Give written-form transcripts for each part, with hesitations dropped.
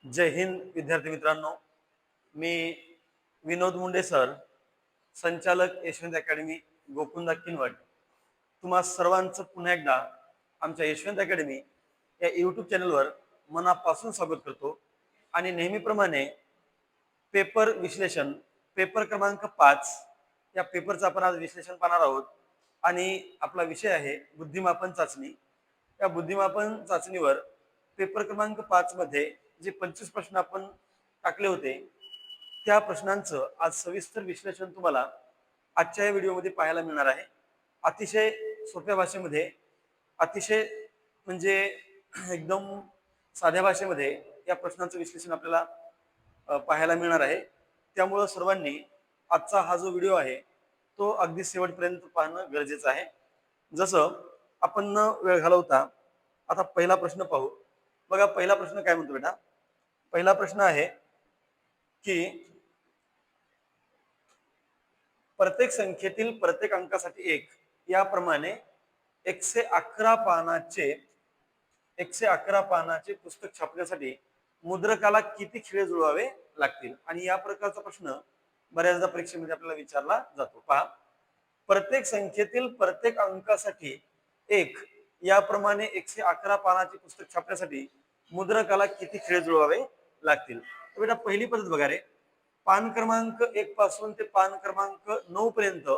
जय हिंद विद्यार्थी मित्रांनो. मी विनोद मुंडे सर, संचालक यशवंत अकॅडमी गोकुंदा किनवट, तुम्हा सर्वांचं पुन्हा एकदा आमच्या यशवंत अकॅडमी या यूट्यूब चॅनलवर मनापासून स्वागत करतो. आणि नेहमीप्रमाणे पेपर विश्लेषण पेपर क्रमांक 5 या पेपरचं आपण आज विश्लेषण पाहणार आहोत. आणि आपला विषय आहे बुद्धिमापन चाचणी. या बुद्धिमापन चाचणीवर पेपर क्रमांक 5 मध्ये जे 25 प्रश्न आपण टाकले होते त्या प्रश्नांचं आज सविस्तर विश्लेषण तुम्हाला आजच्या या व्हिडिओमध्ये पाहायला मिळणार आहे. अतिशय सोप्या भाषेमध्ये, अतिशय म्हणजे एकदम साध्या भाषेमध्ये या प्रश्नांचं विश्लेषण आपल्याला पाहायला मिळणार आहे. त्यामुळं सर्वांनी आजचा हा जो व्हिडिओ आहे तो अगदी शेवटपर्यंत पाहणं गरजेचं आहे. जसं आपण न वेळ घालवता आता पहिला प्रश्न पाहू. बघा, पहिला प्रश्न काय म्हणतो बेटा. पहिला प्रश्न आहे की प्रत्येक संख्येतील प्रत्येक अंकासाठी एक याप्रमाणे 111 पानाचे पुस्तक छापण्यासाठी मुद्रकाला किती खिळे जुळवावे लागतील. आणि या प्रकारचा प्रश्न बऱ्याचदा परीक्षेमध्ये आपल्याला विचारला जातो. पहा, प्रत्येक संख्येतील प्रत्येक अंकासाठी एक याप्रमाणे 111 पानाचे पुस्तक छापण्यासाठी मुद्रकाला किती खिळे जुळवावे लागतील. तर बेटा पहिली पद्धत बघा रे. पान क्रमांक 1 पासून ते पान क्रमांक 9 पर्यंत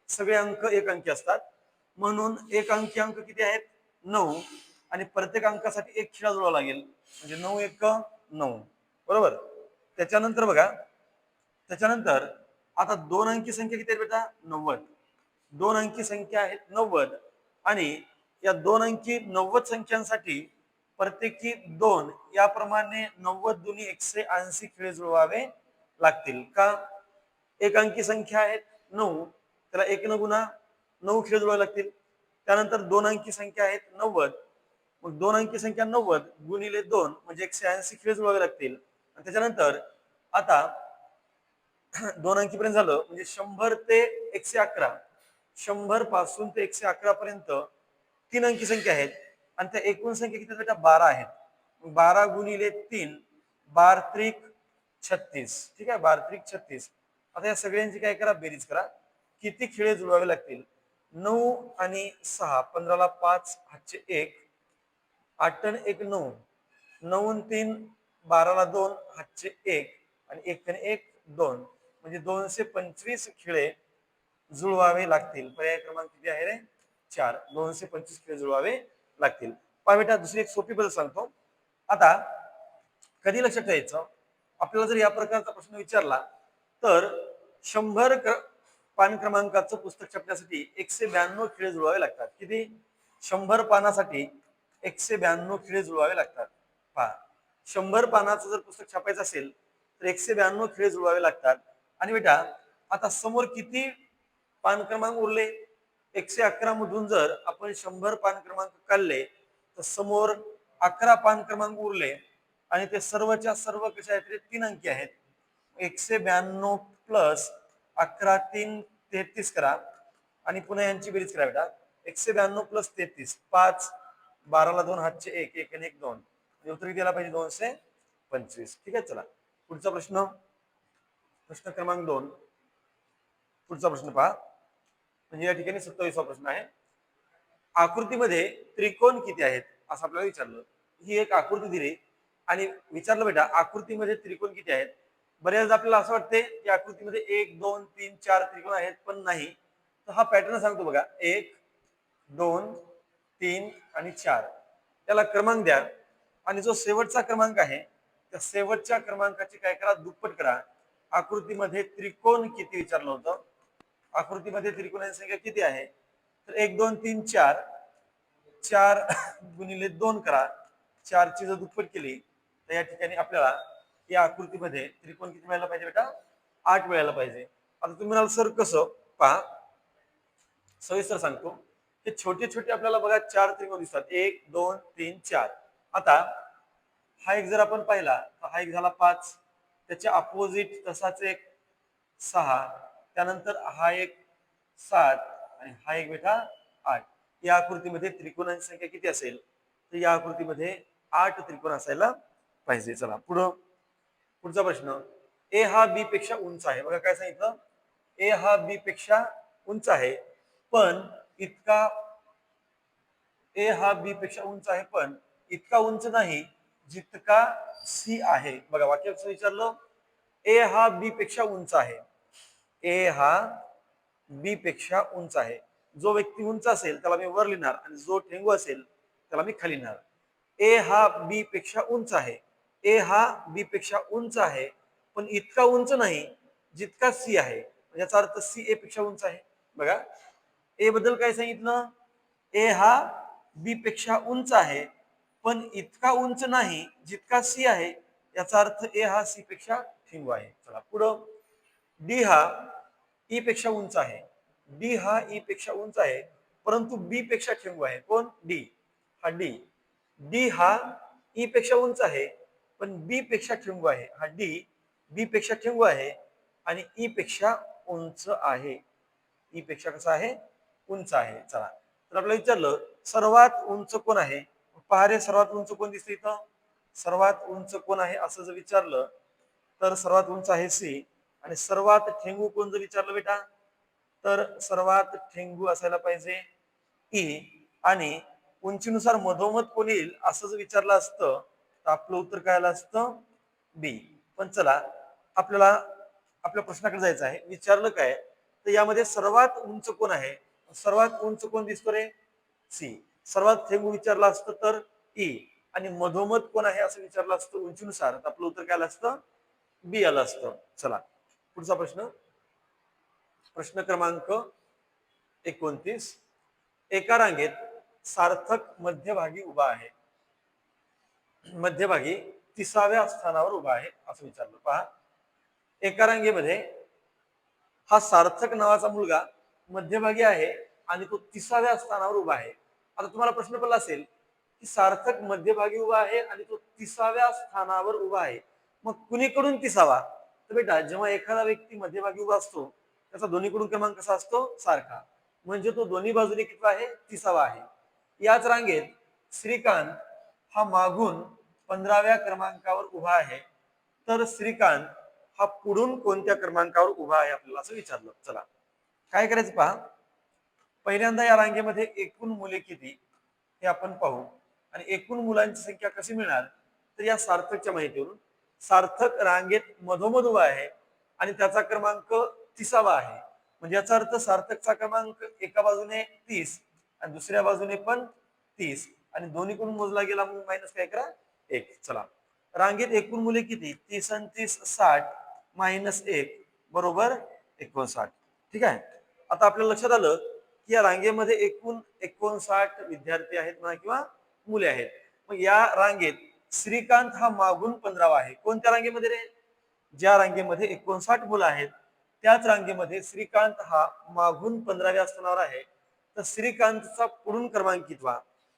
सगळे अंक एक अंकी असतात. म्हणून एक अंकी अंक किती आहेत? 9. आणि प्रत्येक अंकासाठी एक खिळा जुळवावा लागेल, म्हणजे 9 1 9. बरोबर. त्याच्यानंतर बघा, त्याच्यानंतर आता दोन अंकी संख्या किती आहेत बेटा? 90. दोन अंकी संख्या आहेत 90. आणि या दोन अंकी 90 संख्यांसाठी प्रत्येकी 2 याप्रमाणे 90 दुनी 180 खिळे जुळवावे लागतील. का? एक अंकी संख्या आहेत 9, त्याला 1 न गुणा 9 खिळे जुळवावे लागतील. त्यानंतर दोन अंकी संख्या आहेत 90, मग दोन अंकी संख्या 90 गुणिले 2 म्हणजे 180 खिळे जुळवावे लागतील. आणि त्याच्यानंतर आता दोन अंकी पर्यंत झालं म्हणजे 100 ते 111, 100 पासून ते 111 पर्यंत तीन अंकी संख्या आहेत. आणि त्या एकूण संख्या किती बेटा? 12 आहेत. 12 गुणिले 3 12 त्रिक 36. ठीक आहे, 12 त्रिक 36. आता या सगळ्यांची काय करा, बेरीज करा. किती खिळे जुळवावे लागतील? 9 आणि 6 15 ला 5 हातचे 1, 8 आणि 1 9, 9 आणि 3 12 ला 2 हातचे 1 आणि 1 आणि 1 2, म्हणजे 225 खिळे जुळवावे लागतील. पर्याय क्रमांक किती आहे रे? 4. 225 खिळे जुळवावे लागतील. पहा बेटा, दुसरी एक सोपी पद्धत सांगतो. आता कधी लक्षात ठेवायचं, आपल्याला जर या प्रकारचा प्रश्न विचारला तर 100 पान क्रमांकाचं पुस्तक छापण्यासाठी 192 खिळे जुळवावे लागतात. किती? 100 पानासाठी 192 खिळे जुळवावे लागतात. पहा, 100 पानाचं जर पुस्तक छापायचं असेल तर 192 खिळे जुळवावे लागतात. आणि बेटा आता समोर किती पान क्रमांक उरले? 111 मधून जर आपण 100 पान क्रमांक काढले तर समोर 11 पान क्रमांक उरले. आणि ते सर्वच्या सर्व कशा आहेत रे? तीन अंकी आहेत. 192 प्लस 11 3 33 करा आणि पुन्हा यांची बेरीज करा बेटा. 192 प्लस 33 5, 12 ला 2 हातचे 1 1 आणि 1 2, उत्तर किती आला पाहिजे? 225. ठीक आहे, चला पुढचा प्रश्न. प्रश्न क्रमांक 2. पुढचा प्रश्न पहा, म्हणजे या ठिकाणी 27वा प्रश्न आहे. आकृतीमध्ये त्रिकोण किती आहेत असं आपल्याला विचारलं. ही एक आकृती दिली आणि विचारलं बेटा आकृतीमध्ये त्रिकोण किती आहेत. बऱ्याचदा आपल्याला असं वाटते की आकृतीमध्ये 1 2 3 4 त्रिकोण आहेत, पण नाही. तर हा पॅटर्न सांगतो बघा. 1 2 3 आणि 4 त्याला क्रमांक द्या. आणि जो शेवटचा क्रमांक आहे त्या शेवटच्या क्रमांकाची काय करा? दुप्पट करा. आकृतीमध्ये त्रिकोण किती विचारलं होतं. आकृतीमध्ये त्रिकोणांची संख्या किती आहे? तर 1 2 3 4, 4 गुणिले 2 करा. 4 ची जर दुप्पट केली तर या ठिकाणी आपल्याला या आकृतीमध्ये त्रिकोण किती मिळायला पाहिजे बेटा? 8 मिळायला पाहिजे. आता तुम्ही म्हणाल सर कसं? पहा, सविस्तर सांगतो. हे छोटे छोटे आपल्याला बघा 4 त्रिकोण दिसतात. 1 2 3 4. आता हा एक जर आपण पाहिला तर हा एक झाला 5, त्याच्या अपोजिट तसाच एक 6, त्यानंतर हा एक 7 आणि हा एक बेटा 8. या आकृतीमध्ये त्रिकोणांची संख्या किती असेल? तर या आकृतीमध्ये 8 त्रिकोण असायला पाहिजे. चला पुढचा प्रश्न. ए हा बी पेक्षा उंच आहे. बघा काय सांगितलं, ए हा बी पेक्षा उंच आहे पण इतका, ए हा बी पेक्षा उंच आहे पण इतका उंच नाही जितका सी आहे. बघा वाक्य कसं विचारलं, ए हा बी पेक्षा उंच आहे, ए हा बी पेक्षा उंच आहे. जो व्यक्ती उंच असेल त्याला मी वर लिहिणार आणि जो ठेंगू असेल त्याला मी खाली लिहिणार. ए हा बी पेक्षा उंच आहे, ए हा बी पेक्षा उंच आहे पण इतका उंच नाही जितका सी आहे. याचा अर्थ सी ए पेक्षा उंच आहे. बघा ए बद्दल काय सांगितलं, ए हा बी पेक्षा उंच आहे पण इतका उंच नाही जितका सी आहे. याचा अर्थ ए हा सी पेक्षा ठेंगू आहे. चला पुढं. डी हा ई पेक्षा उंच आहे, डी हा ई पेक्षा उंच आहे परंतु बी पेक्षा ठेंगू आहे. कोण? डी. हा डी. डी हा ई पेक्षा उंच आहे पण बी पेक्षा ठेंगू आहे. हा डी बी पेक्षा ठेंगू आहे आणि ई पेक्षा उंच आहे. ई पेक्षा कसा आहे? उंच आहे. चला तर आपल्याला विचारलं सर्वात उंच कोण आहे. पहा रे, सर्वात उंच कोण दिसतं इथं, सर्वात उंच कोण आहे असं जर विचारलं तर सर्वात उंच आहे सी. आणि सर्वात ठेंगू कोण जर विचारलं बेटा तर सर्वात ठेंगू असायला पाहिजे ई. आणि उंचीनुसार मधोमध कोण येईल असं जर विचारलं असतं तर आपलं उत्तर काय आलं असतं? बी. पण चला आपल्याला आपल्या प्रश्नाकडे जायचं आहे. विचारलं काय तर यामध्ये सर्वात उंच कोण आहे, सर्वात उंच कोण दिसतो रे? सी. सर्वात ठेंगू विचारलं असतं तर ई. आणि मधोमध कोण आहे असं विचारलं असतं उंचीनुसार तर आपलं उत्तर काय आलं असतं? बी आलं असतं. चला पुढचा प्रश्न. प्रश्न क्रमांक 29. एका रांगेत सार्थक मध्यभागी उभा आहे, मध्यभागी 30व्या स्थानावर उभा आहे असं विचारलं. पहा एका रांगेमध्ये हा सार्थक नावाचा मुलगा मध्यभागी आहे आणि तो 30व्या स्थानावर उभा आहे. आता तुम्हाला प्रश्न पडला असेल की सार्थक मध्यभागी उभा आहे आणि तो 30व्या स्थानावर उभा आहे, मग कुणीकडून 30वा? तर बेटा जेव्हा एखादा व्यक्ती मध्यभागी उभा असतो त्याचा दोन्हीकडून क्रमांक कसा असतो? सारखा. म्हणजे तो दोन्ही बाजूने किती आहे? 30वा आहे. याच रांगेत श्रीकांत हा मागून 15व्या क्रमांकावर उभा आहे तर श्रीकांत हा पुढून कोणत्या क्रमांकावर उभा आहे आपल्याला असं विचारलं. चला काय करायचं पहा. पहिल्यांदा या रांगेमध्ये एकूण मुले किती हे आपण पाहू आणि एकूण मुलांची संख्या कशी मिळणार तर या सार्थकच्या माहितीवरून. सार्थक रांगेत मधोमध उभा आहे आणि त्याचा क्रमांक 30वा आहे. म्हणजे याचा अर्थ सार्थकचा क्रमांक एका बाजूने 30 आणि दुसऱ्या बाजूने पण 30 आणि दोन्हीकडून मोजला गेला म्हणून मायनस काय करा? 1. चला रांगेत एकूण मुले किती? 30 आणि 30 60 मायनस 1 बरोबर 59. ठीक आहे. आता आपल्या लक्षात आलं की या रांगेमध्ये एकूण 59 विद्यार्थी आहेत म्हणा किंवा मुले आहेत. मग या रांगेत श्रीकांत हा मागून 15वा आहे. कोणत्या रांगेमध्ये रे? ज्या रांगेमध्ये 59 मुलं आहेत त्याच रांगेमध्ये श्रीकांत हा मागून 15व्या स्थानावर आहे. तर श्रीकांतचा पुढून क्रमांक कितवा?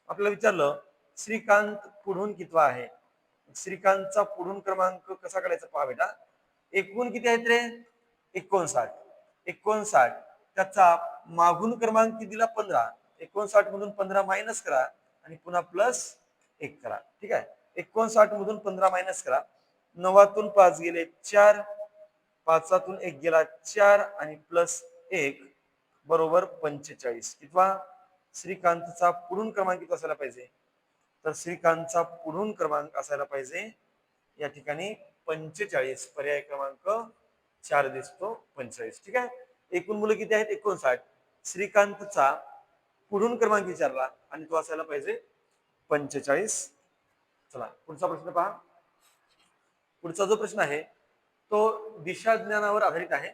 आपल्याला विचारलं श्रीकांत पुढून कितवा आहे. श्रीकांतचा पुढून क्रमांक कसा काढायचा पहा बेटा. एकूण किती आहेत रे? 59. 59 त्याचा मागून क्रमांक किती दिला? 15. 59 मधून 15 मायनस करा आणि पुन्हा प्लस 1 करा. ठीक आहे. 59 मधून 15 मायनस करा. 9तून 5 गेले 4, 5तून 1 गेला 4 आणि प्लस 1 बरोबर 45. कितवा? श्रीकांतचा पुढून क्रमांक किती असायला पाहिजे? तर श्रीकांतचा पुढून क्रमांक असायला पाहिजे या ठिकाणी 45. पर्याय क्रमांक 4 दिसतो 45. ठीक आहे. एकूण मुलं किती आहेत? 59. श्रीकांतचा पुढून क्रमांक विचारला आणि तो असायला पाहिजे 45. चला पुढचा प्रश्न पहा. पुढचा जो प्रश्न आहे तो दिशा ज्ञानावर आधारित आहे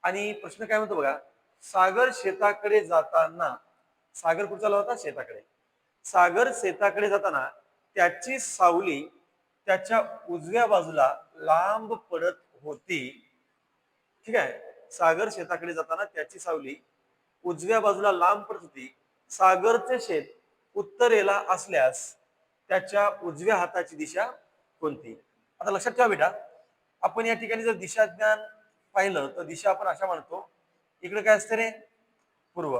आणि प्रश्न काय म्हणतो बघा. सागर शेताकडे जाताना, सागर कुठचा होता? शेताकडे. सागर शेताकडे जाताना त्याची सावली त्याच्या उजव्या बाजूला लांब पडत होती. ठीक आहे. सागर शेताकडे जाताना त्याची सावली उजव्या बाजूला लांब पडत होती. सागरचे शेत उत्तरेला असल्यास त्याच्या उजव्या हाताची दिशा कोणती? आता लक्षात ठेवा बेटा, आपण या ठिकाणी जर दिशा ज्ञान पाहिलं तर दिशा आपण अशा म्हणतो. इकडे काय असते रे? पूर्व.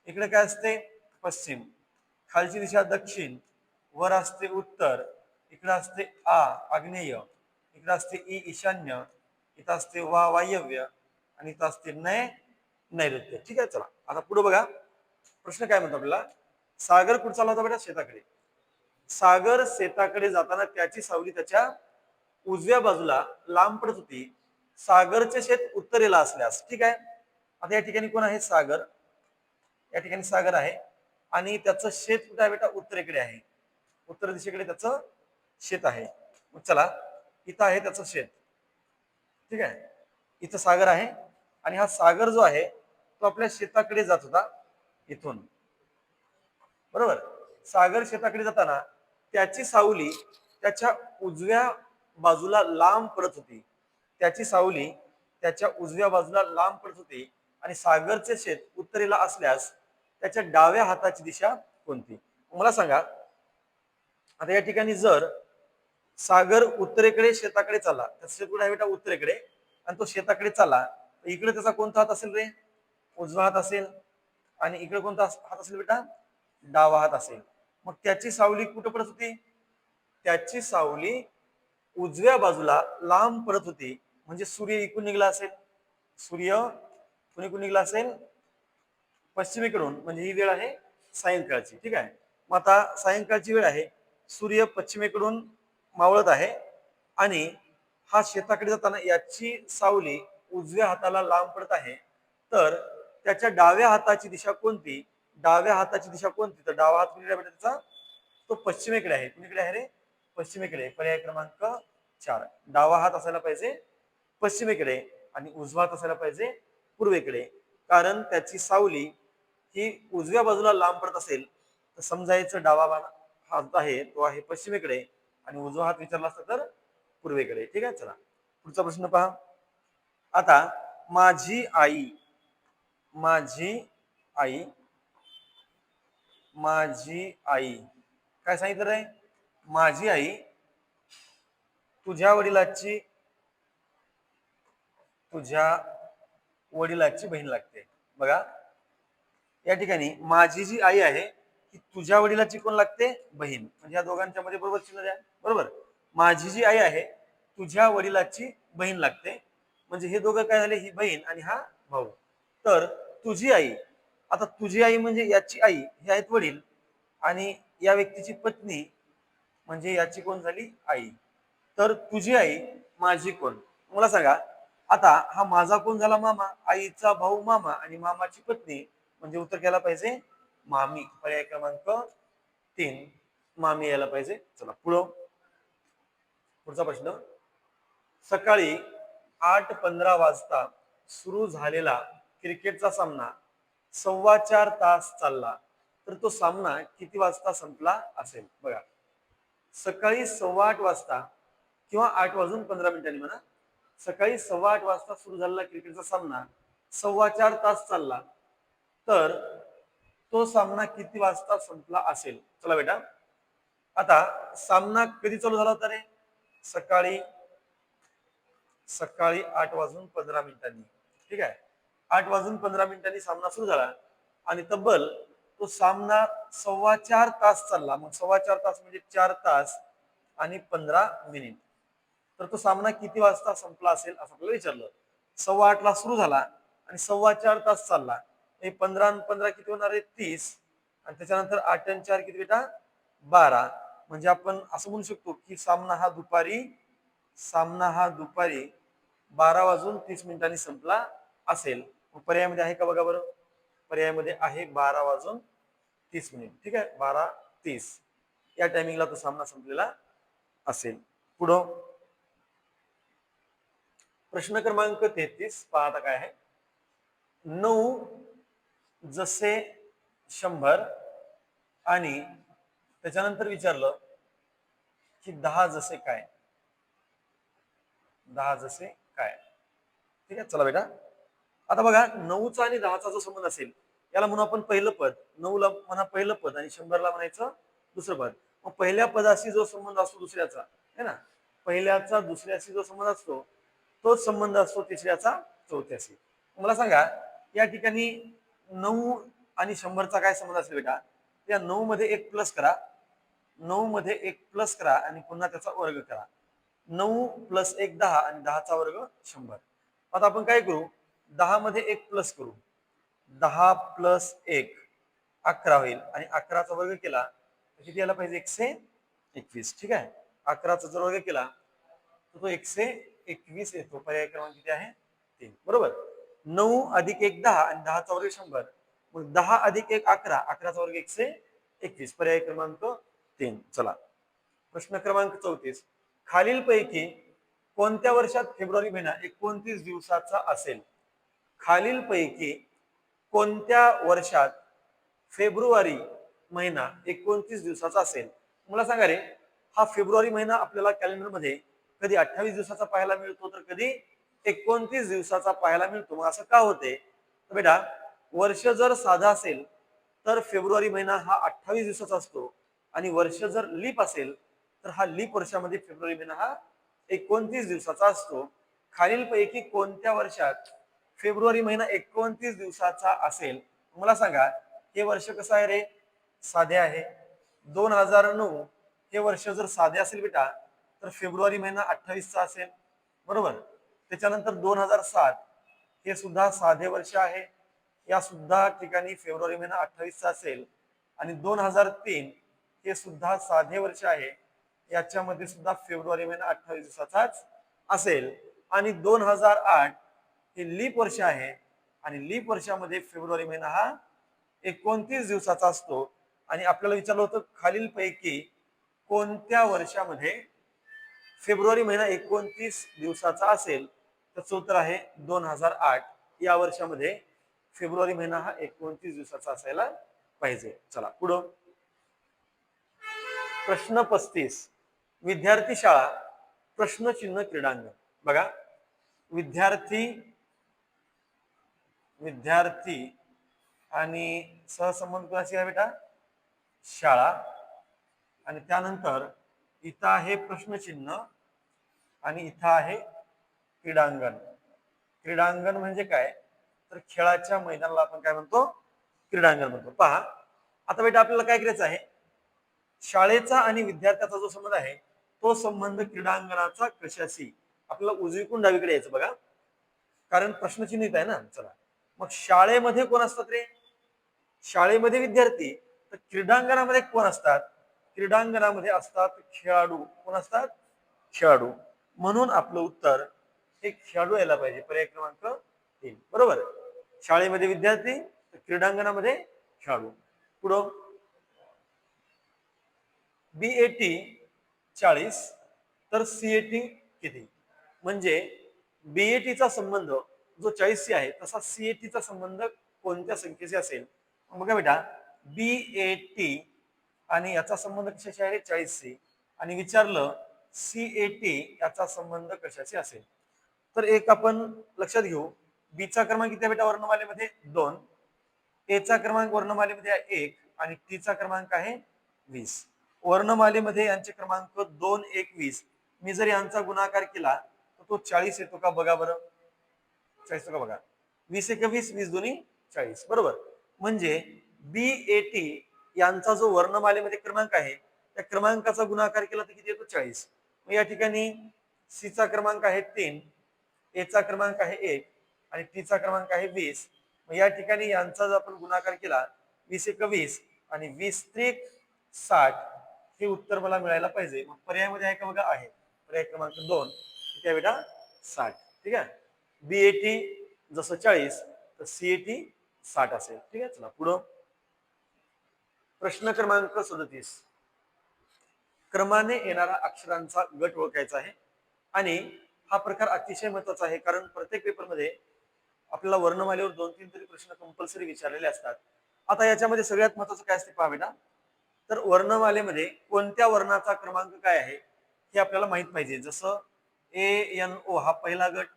इकडे काय असते? पश्चिम. खालची दिशा दक्षिण, वर असते उत्तर, इकडे असते आ आग्नेय, इकडे असते ई ईशान्य, इथं असते वा वायव्य, आणि इथं असते नैऋत्य. ठीक आहे, चला आता पुढे बघा. प्रश्न काय म्हणतो आपल्याला, सागर कुठे चालला होता बेटा, शेताकडे. सागर शेताकडे जाताना त्याची सावली त्याच्या उजव्या बाजूला लांब पडत होती. सागरचे शेत उत्तरेला असल्यास, ठीक आहे. आता या ठिकाणी कोण आहे, सागर. या ठिकाणी सागर आहे आणि त्याचं शेत कुठे आहे बेटा, उत्तरेकडे आहे. उत्तर दिशेकडे त्याचं शेत आहे. मग चला, इथं आहे त्याचं शेत, ठीक आहे. इथं सागर आहे आणि हा सागर जो आहे तो आपल्या शेताकडे जात होता इथून, बरोबर. सागर शेताकडे जाताना त्याची सावली त्याच्या उजव्या बाजूला लांब पडत होती. त्याची सावली त्याच्या उजव्या बाजूला लांब पडत होती आणि सागरचे शेत उत्तरेला असल्यास त्याच्या डाव्या हाताची दिशा कोणती. मला सांगा, आता या ठिकाणी जर सागर उत्तरेकडे शेताकडे चालला, त्याचं शेत कुठे आहे बेटा, उत्तरेकडे, आणि तो शेताकडे चालला, तर इकडे त्याचा कोणता हात असेल रे, उजवा हात असेल. आणि इकडे कोणता हात असेल बेटा, डावा हात असेल. मग त्याची सावली कुठे पडत होती, त्याची सावली उजव्या बाजूला लांब पडत होती. म्हणजे सूर्य इकडून निघला असेल, सूर्य कुणीकडून निघला असेल, पश्चिमेकडून. म्हणजे ही वेळ आहे सायंकाळची, ठीक आहे. मग आता सायंकाळची वेळ आहे, सूर्य पश्चिमेकडून मावळत आहे आणि हा शेताकडे जाताना याची सावली उजव्या हाताला लांब पडत आहे. तर त्याच्या डाव्या हाताची दिशा कोणती, डाव्या हाताची दिशा कोणती, तर डावा हात कुणीकडे बेटा त्याचा, तो पश्चिमेकडे आहे. कुणीकडे आहे रे, पश्चिमेकडे. पर्याय क्रमांक 4. डावा हात असायला पाहिजे पश्चिमेकडे आणि उजवा हात असायला पाहिजे पूर्वेकडे. कारण त्याची सावली ही उजव्या बाजूला लांब पडत असेल तर समजायचं डावा हात आहे तो आहे पश्चिमेकडे आणि उजवा हात विचारला असता तर पूर्वेकडे. ठीक आहे, चला पुढचा प्रश्न पहा. आता माझी आई, माझी आई, माझी आई काय सांगितलं रे, माझी आई तुझ्या वडिलाची, तुझ्या वडिलाची बहीण लागते. बघा या ठिकाणी माझी जी आई आहे ती तुझ्या वडिलाची कोण लागते, बहीण. म्हणजे या दोघांच्या मध्ये बरोबर चिन्ह द्या, बरोबर. माझी जी आई आहे तुझ्या वडिलाची बहीण लागते. म्हणजे हे दोघं काय झाले, ही बहीण आणि हा भाऊ. तर तुझी आई, आता तुझी आई म्हणजे याची आई, हे आहेत वडील, आणि या व्यक्तीची पत्नी म्हणजे याची कोण झाली, आई. तर तुझी आई माझी कोण, मला सांगा. आता हा माझा कोण झाला, मामा. आईचा भाऊ मामा आणि मामाची पत्नी म्हणजे उत्तर घ्यायला पाहिजे मामी. पर्याय क्रमांक 3 मामी यायला पाहिजे. चला पुढचा प्रश्न. सकाळी 8:15 वाजता सुरू झालेला क्रिकेटचा सामना 4.25 तास चालला, तर तो सामना किती वाजता संपला असेल. बघा सकाळी 8:15 वाजता किंवा 8:15 म्हणा, सकाळी 8:15 वाजता सुरू झालेला क्रिकेटचा सामना 4.25 तास चालला, तर तो सामना किती वाजता संपला असेल. चला बेटा, आता सामना कधी चालू झाला होता रे, सकाळी 8:15. ठीक आहे, 8:15 सामना सुरू झाला आणि तब्बल तो सामना 4.25 तास चालला. मग 4.25 तास म्हणजे 4 तास आणि 15 मिनिट. तर तो सामना किती वाजता संपला असेल असं आपल्याला विचारलं. 8:15 ला सुरू झाला आणि 4.25 तास चालला. 15 आणि 15 किती होणार आहे, 30. आणि त्याच्यानंतर 8 आणि 4 किती बेटा, 12. म्हणजे आपण असं म्हणू शकतो की सामना हा दुपारी 12:30 संपला असेल. पर्यायामध्ये आहे का बघा बरं, पर्यायामध्ये आहे 12:30. ठीक आहे, 12:30 या टायमिंगला तो सामना संपलेला असेल. पुढं प्रश्न क्रमांक 33 पाहता काय आहे. 9 जसे 100 आणि त्याच्यानंतर विचारलं की 10 जसे काय, 10 जसे काय. ठीक आहे, चला बेटा. आता बघा 9चा आणि 10चा जो संबंध असेल याला म्हणू आपण पहिलं पद. 9ला म्हणा पहिलं पद आणि 100ला म्हणायचं दुसरं पद. मग पहिल्या पदाशी जो संबंध असतो दुसऱ्याचा आहे ना, पहिल्याचा दुसऱ्याशी जो संबंध असतो तोच संबंध असतो तिसऱ्याचा चौथ्याशी. मला सांगा या ठिकाणी 9 आणि 100चा काय संबंध असेल बेटा. या 9 मध्ये एक प्लस करा, 9 मध्ये 1 प्लस करा आणि पुन्हा त्याचा वर्ग करा. 9 प्लस 1 10 आणि 10चा वर्ग 100. आता आपण काय करू, 10 मध्ये 1 प्लस करू. 10 प्लस 1 11 होईल आणि 11चा वर्ग केला तर किती यायला पाहिजे, 121. ठीक आहे, 11चा जर वर्ग केला तर तो 121 येतो. पर्याय क्रमांक किती आहे, 3. बरोबर. 9 अधिक 1 10 आणि 10चा वर्ग 100. मग 10 अधिक 1 11, 11चा वर्ग 121. पर्याय क्रमांक 3. चला, प्रश्न क्रमांक 34. खालीलपैकी कोणत्या वर्षात फेब्रुवारी महिना 29 दिवसाचा असेल? खालीलपैकी कोणत्या वर्षात फेब्रुवारी महिना 29 दिवसाचा असेल? मला सांगा रे, हा फेब्रुवारी महिना आपल्याला कॅलेंडर मध्ये कधी 28 दिवसाचा पाहायला मिळतो तर कधी 29 दिवसाचा पाहायला मिळतो. मग असं का होते? तर बेटा, वर्ष जर साधा असेल तर फेब्रुवारी महिना हा 28 दिवसाचा असतो आणि वर्ष जर लीप असेल तर हा लीप वर्षामध्ये फेब्रुवारी महिना हा 29 दिवसाचा असतो. खालीलपैकी कोणत्या वर्षात फेब्रुवारी महिना 29 दिवसाचा असेल? मला सांगा, हे वर्ष कसं आहे रे, साधे आहे. 2009 हे वर्ष जर साधे असेल बेटा तर फेब्रुवारी महिना 28 चा असेल. बरोबर. त्याच्यानंतर 2007 हे सुद्धा साधे वर्ष आहे, या सुद्धा ठिकाणी फेब्रुवारी महिना 28 चा असेल. आणि 2003 हे सुद्धा साधे वर्ष आहे, याच्यामध्ये सुद्धा फेब्रुवारी महिना 28 दिवसाचाच असेल. आणि 2008 हे लीप वर्ष आहे आणि लीप वर्षामध्ये फेब्रुवारी महिना हा 29 दिवसाचा असतो. आणि आपल्याला विचारलं होतं खालीलपैकी कोणत्या वर्षामध्ये फेब्रुवारी महिना 29 दिवसाचा असेल? त्याचं उत्तर आहे 2008. या वर्षामध्ये फेब्रुवारी महिना हा 29 दिवसाचा असायला पाहिजे. चला पुढं, प्रश्न 35. विद्यार्थी शाळा प्रश्नचिन्ह क्रीडांगण. बघा, विद्यार्थी आणि सहसंबंध कोणाशी आहे बेटा, शाळा. आणि त्यानंतर इथं आहे प्रश्नचिन्ह आणि इथं आहे क्रीडांगण. क्रीडांगण म्हणजे काय, तर खेळाच्या मैदानाला आपण काय म्हणतो, क्रीडांगण म्हणतो. पहा, आता बेटा आपल्याला काय करायचं आहे, शाळेचा आणि विद्यार्थ्याचा जो संबंध आहे तो संबंध क्रीडांगणाचा कशाशी, आपल्याला उजवीकडून डावीकडे यायचं बघा, कारण प्रश्नचिन्हित आहे ना. चला, मग शाळेमध्ये कोण असतात रे, शाळेमध्ये विद्यार्थी. तर क्रीडांगणामध्ये कोण असतात, क्रीडांगणामध्ये असतात खेळाडू. कोण असतात, खेळाडू. म्हणून आपलं उत्तर हे खेळाडू यायला पाहिजे. पर्याय क्रमांक 3. बरोबर. शाळेमध्ये विद्यार्थी, क्रीडांगणामध्ये खेळाडू. पुढं, BAT 40 तर CAT किती? म्हणजे BAT चा संबंध जो 40 आहे तसा CAT चा संबंध कोणत्या संख्येशी असेल? बघा बेटा, BAT आणि याचा संबंध कशाशी आहे, 40शी. आणि विचारलं CAT याचा संबंध कशाशी असेल? तर एक आपण लक्षात घेऊ, B चा क्रमांक किती आहे बेटा वर्णमालेमध्ये, 2. A चा क्रमांक वर्णमालेमध्ये आहे 1 आणि T चा क्रमांक आहे 20. वर्णमालेमध्ये यांचे क्रमांक 2 1 20. मी जर यांचा गुणाकार केला तर तो 40 येतो का, बघा बरं. 40 येतो का बघा. 20 1 20, 20 2 40. बरोबर. म्हणजे BAT यांचा जो वर्णमालेमध्ये क्रमांक आहे त्या क्रमांकाचा गुणाकार केला तर किती येतो, 40. मग या ठिकाणी C चा क्रमांक आहे 3, A चा क्रमांक आहे 1 आणि T चा क्रमांक आहे 20. मग या ठिकाणी यांचा जर आपण गुणाकार केला 20 1 20 आणि 20 3 60, हे उत्तर मला मिळायला पाहिजे. मग पर्यायामध्ये आहे का बघा, आहे. पर्याय क्रमांक 2 किती आहे बेटा, 60. ठीक आहे. BAT जसं 40 तर CAT 60 असेल. ठीक आहे. चला पुढं, प्रश्न क्रमांक 37. क्रमाने येणारा अक्षरांचा गट ओळखायचा आहे. आणि हा प्रकार अतिशय महत्वाचा आहे, कारण प्रत्येक पेपरमध्ये आपल्याला वर्णमालेवर 2-3 तरी प्रश्न कंपल्सरी विचारलेले असतात. आता याच्यामध्ये सगळ्यात महत्वाचं काय असते पहा बेटा, तर वर्णमालेमध्ये कोणत्या वर्णाचा क्रमांक काय आहे हे आपल्याला माहित पाहिजे. जसं ANO हा पहिला गट,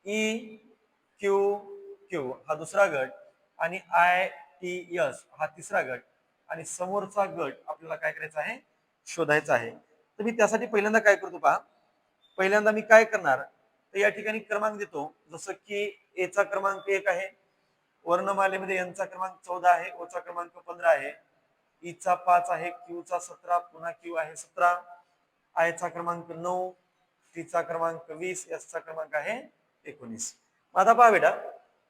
EQQ हा दुसरा गट आणि ITS हा तिसरा गट आणि समोरचा गट आपल्याला काय करायचा आहे, शोधायचा आहे. तर मी त्यासाठी पहिल्यांदा काय करतो पहा, पहिल्यांदा मी काय करणार, तर या ठिकाणी क्रमांक देतो. जसं की A चा क्रमांक 1 आहे, वर्णमालेमध्ये N चा क्रमांक 14 आहे, O चा क्रमांक 15 आहे, ई चा 5 आहे, क्यू चा 17, पुन्हा क्यू आहे 17, आय चा क्रमांक 9, टी चा क्रमांक 20, एस चा क्रमांक आहे 19. आता पहा बेटा,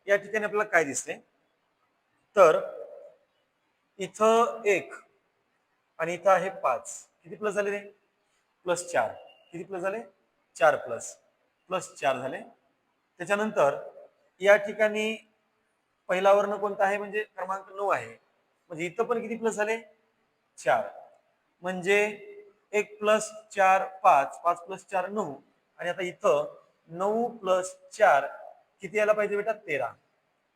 या ठिकाणी आपल्याला काय दिसते, तर इथं 1 आणि इथं आहे 5. किती प्लस झाले रे? +4. किती प्लस झाले? 4 +4 झाले. त्याच्यानंतर या ठिकाणी पहिला वर्ण कोणता आहे म्हणजे क्रमांक 9 आहे. म्हणजे इथं पण किती प्लस झाले? 4. म्हणजे 1 + 4 5, 5 + 4 9, आणि आता इथं 9 + 4 किती यायला पाहिजे बेटा? 13.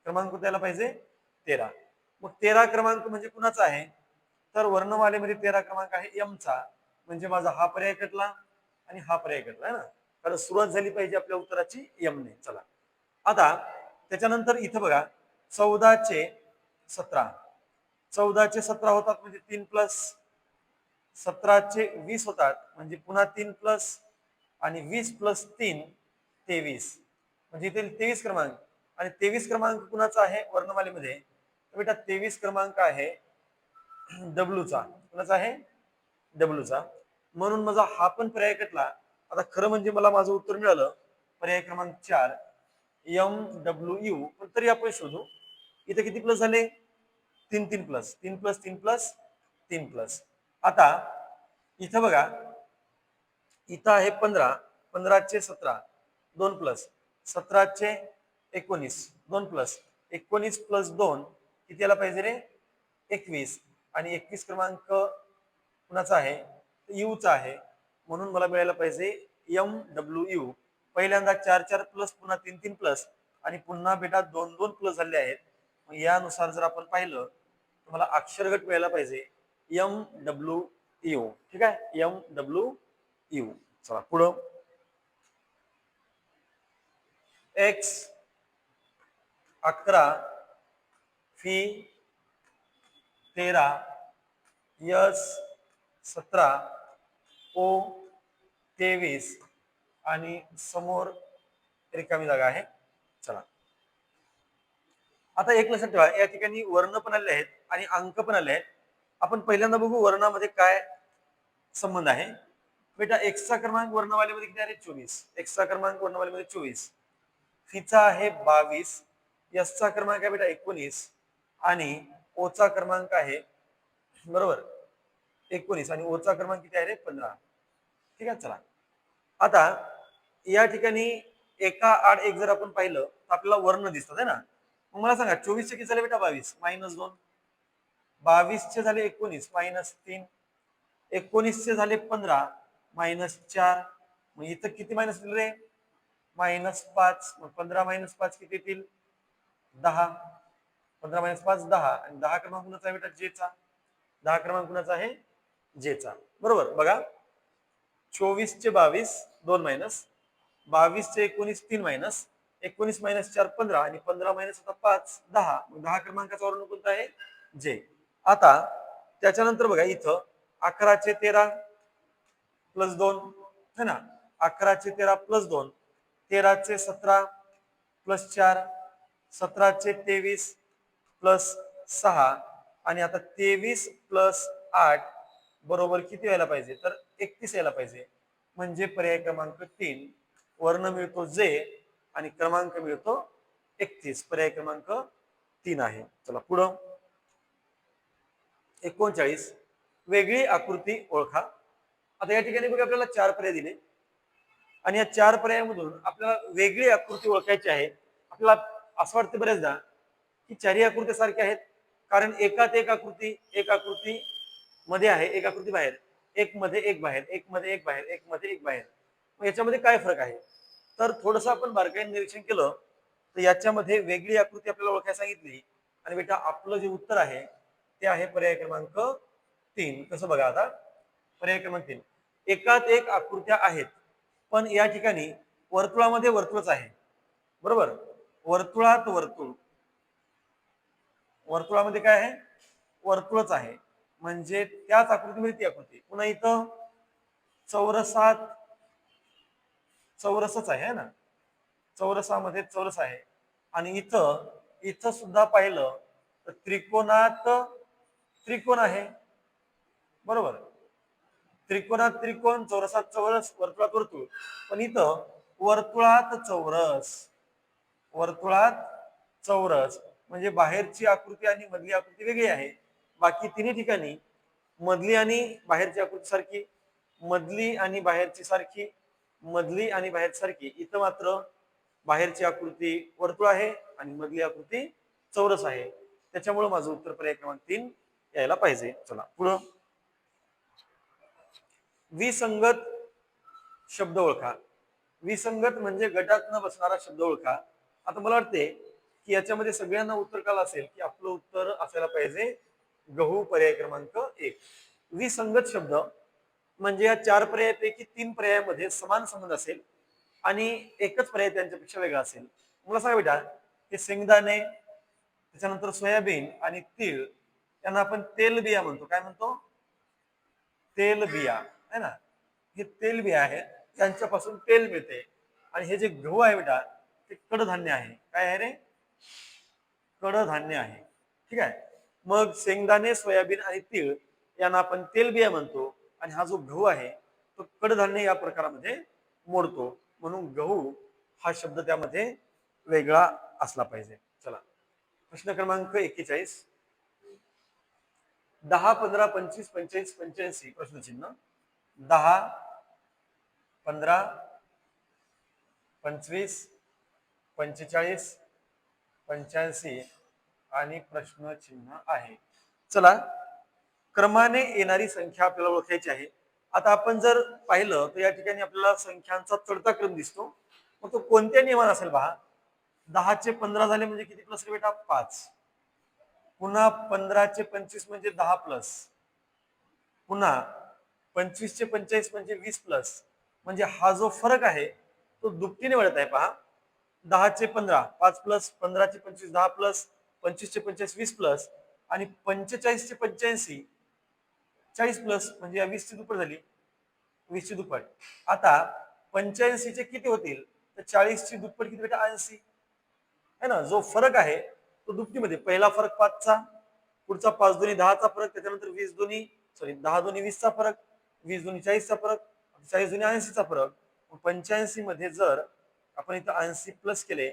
क्रमांक कोणता यायला पाहिजे? 13. मग 13 क्रमांक म्हणजे कुणाचा आहे? तर वर्णमालेमध्ये 13 क्रमांक आहे एम चा. म्हणजे माझा हा पर्याय कटला आणि हा पर्याय कटला आहे ना, कारण सुरुवात झाली पाहिजे आपल्या उत्तराची एम ने. चला आता त्याच्यानंतर इथं बघा, 14 चे 17, 14 चे 17 होतात म्हणजे 3 प्लस, 17 चे 20 होतात म्हणजे पुन्हा 3 प्लस, आणि 20 + 3 23, म्हणजे इथे 23 क्रमांक. आणि 23 क्रमांक कुणाचा आहे वर्णमालेमध्ये? तर बेटा 23 क्रमांक आहे डब्ल्यू चा. कुणाचा आहे? डब्ल्यू चा. म्हणून माझा हा पण पर्याय कटला. आता खरं म्हणजे मला माझं उत्तर मिळालं पर्याय क्रमांक 4 MWU. पण तरी आपण शोधू. इथे किती प्लस झाले? 3 3 प्लस, 3 प्लस 3 प्लस 3 प्लस. आता इथं बघा, इथं आहे 15, 15 चे 17 2 प्लस, 17 चे 19 2 प्लस, 19 + 2 किती यायला पाहिजे रे? 21. आणि 21 क्रमांक कुणाचा आहे? यू चा आहे. म्हणून मला मिळायला पाहिजे MWU. पहिल्यांदा 4 4 प्लस, पुन्हा 3 3 प्लस, आणि पुन्हा बेटा 2 2 प्लस झाले आहेत. मग यानुसार जर आपण पाहिलं तर मला अक्षरगट मिळायला पाहिजे MWU. ठीक आहे, MWU. चला पुढं, X 11, फी 13, यस 17, ओ 23, आणि समोर रिकामी जागा आहे. चला आता एक लक्षात ठेवा, या ठिकाणी वर्ण पण आले आहेत आणि अंक पण आले आहेत. आपण पहिल्यांदा बघू वर्णामध्ये काय संबंध आहे. बेटा एक्स चा क्रमांक वर्णमालेमध्ये किती आहे? 24. एक्स चा क्रमांक वर्णमालेमध्ये 24, फीचा आहे 22, एस चा क्रमांक आहे बेटा 19, आणि ओ चा क्रमांक आहे बरोबर 19, आणि ओ चा क्रमांक किती आहे रे? 15. ठीक आहे. चला आता या ठिकाणी एका आड एक जर आपण पाहिलं तर आपल्याला वर्ण दिसतात आहे ना. मग मला सांगा 24 चे किती झाले बेटा? 22 -2, 22 चे झाले 19 -3, 19 चे झाले 15 -4. मग इथं किती मायनस दिले रे? -5. मग 15 - 5 किती येतील? 10. 15 - 5 10, आणि 10 क्रमांक कुणाचा आहे बेटा? जे चा. 10 क्रमांक कुणाचा आहे? जे चा. बरोबर. बघा 24 चे 22 2 मायनस, 22 चे 19 3 मायनस, 19 - 4 15, आणि 15 - 5 10. 10 क्रमांकाचा वर्ण कोणता आहे? जे. आता त्याच्यानंतर बघा इथं 11 चे 13 + 2 है ना, 11 चे 13 + 2, 13 चे 17 + 4, 17 चे 23 + 6, आणि आता 23 + 8 बरोबर किती व्हायला पाहिजे? तर 31 यायला पाहिजे. म्हणजे पर्याय क्रमांक 3 वर्ण मिळतो जे, आणि क्रमांक मिळतो 31. पर्याय क्रमांक 3 आहे. चला पुढं, 39 वेगळी आकृती ओळखा. आता या ठिकाणी बघा आपल्याला 4 पर्याय दिले, आणि या 4 पर्यायामधून आपल्याला वेगळी आकृती ओळखायची आहे. आपल्याला असं वाटतं बरेचदा की चारही आकृत्या सारख्या आहेत, कारण एकात एक आकृती, एक आकृती मध्ये आहे, एक आकृती बाहेर, एक मध्ये एक बाहेर, एक मध्ये एक बाहेर, एक मध्ये एक बाहेर. मग याच्यामध्ये काय फरक आहे? तर थोडंसं आपण बारकाईने निरीक्षण केलं तर याच्यामध्ये वेगळी आकृती आपल्याला ओळखायला सांगितली, आणि बेटा आपलं जे उत्तर आहे ते आहे पर्याय क्रमांक 3. कसं बघा आता, पर्याय क्रमांक 3, एकात एक आकृत्या आहेत, पण या ठिकाणी वर्तुळामध्ये वर्तुळच आहे. बरोबर. वर्तुळात वर्तुळ, वर्तुळामध्ये काय आहे? वर्तुळच आहे. म्हणजे त्याच आकृतीमध्ये ती आकृती. पुन्हा इथं चौरसात चौरसच आहे ना, चौरसामध्ये चौरस आहे. आणि इथं इथं सुद्धा पाहिलं तर त्रिकोणात त्रिकोण आहे. बरोबर. त्रिकोणात त्रिकोण, चौरसात चौरस, वर्तुळात वर्तुळ. पण इथं वर्तुळात चौरस, वर्तुळात चौरस म्हणजे बाहेरची आकृती आणि मधली आकृती वेगळी आहे. बाकी तिन्ही ठिकाणी मधली आणि बाहेरची आकृती सारखी, मधली आणि बाहेरची सारखी, मधली आणि बाहेरची सारखी. इथं मात्र बाहेरची आकृती वर्तुळ आहे आणि मधली आकृती चौरस आहे. त्याच्यामुळे माझं उत्तर पर्याय क्रमांक 3 यायला पाहिजे. चला पुढं. विसंगत शब्द ओळखा. विसंगत म्हणजे गटात न बसणारा शब्द ओळखा. आता मला वाटते की याच्यामध्ये सगळ्यांना उत्तर काल असेल की आपलं उत्तर असायला पाहिजे गहू, पर्याय क्रमांक 1. विसंगत शब्द म्हणजे या 4 पर्यायापैकी 3 पर्यायामध्ये समान संबंध असेल आणि एकच पर्याय त्यांच्यापेक्षा वेगळा असेल. मला सांगा बेटा, हे शेंगदाणे, त्याच्यानंतर सोयाबीन आणि तीळ यांना आपण तेलबिया म्हणतो. काय म्हणतो? तेलबिया है ना. हे तेलबिया आहे, त्यांच्यापासून तेल मिळते. आणि हे जे गहू आहे बेटा, ते कडधान्य आहे. काय आहे रे? कडधान्य आहे. ठीक आहे. मग शेंगदाणे, सोयाबीन आणि तीळ यांना आपण तेलबिया म्हणतो आणि हा जो गहू आहे तो कडधान्य या प्रकारामध्ये मोडतो. म्हणून गहू हा शब्द त्यामध्ये वेगळा असला पाहिजे. चला प्रश्न क्रमांक 41. 10, 15, 25, 45, 85 प्रश्नचिन्ह. 10, 15, 25, 45, 85 आणि प्रश्नचिन्ह आहे. चला क्रमाने येणारी संख्या आपल्याला ओळखायची आहे. आता आपण जर पाहिलं तर या ठिकाणी आपल्याला संख्यांचा चढता क्रम दिसतो. मग तो कोणत्या नियमाने असेल पहा. 10 चे 15 झाले म्हणजे किती प्लस रे बेटा? 5. पुन्हा 15 चे 25 म्हणजे 10 प्लस. पुन्हा 25 चे 45 म्हणजे 20 प्लस. म्हणजे हा जो फरक आहे तो दुपटीने वाढत आहे पहा. 10 चे 15 5 प्लस, 15 चे 25 10 प्लस, 25 चे 45 20 प्लस आणि 45 चे 85 40 प्लस. म्हणजे या 20 ची दुप्पट झाली. 20 ची दुप्पट. आता 85 चे किती होतील? तर 40 ची दुप्पट किती बेटा? 80 है ना. जो फरक आहे तो दुपटीमध्ये. पहिला फरक 5 चा, पुढचा 5 दोन्ही 10 चा फरक, त्याच्यानंतर 20 दोन्ही 10 दोन्ही 20 चा फरक, 20 दोन्ही 40 चा फरक, 40 दोन्ही 80 चा फरक. 85 मध्ये जर आपण इथं 80 प्लस केले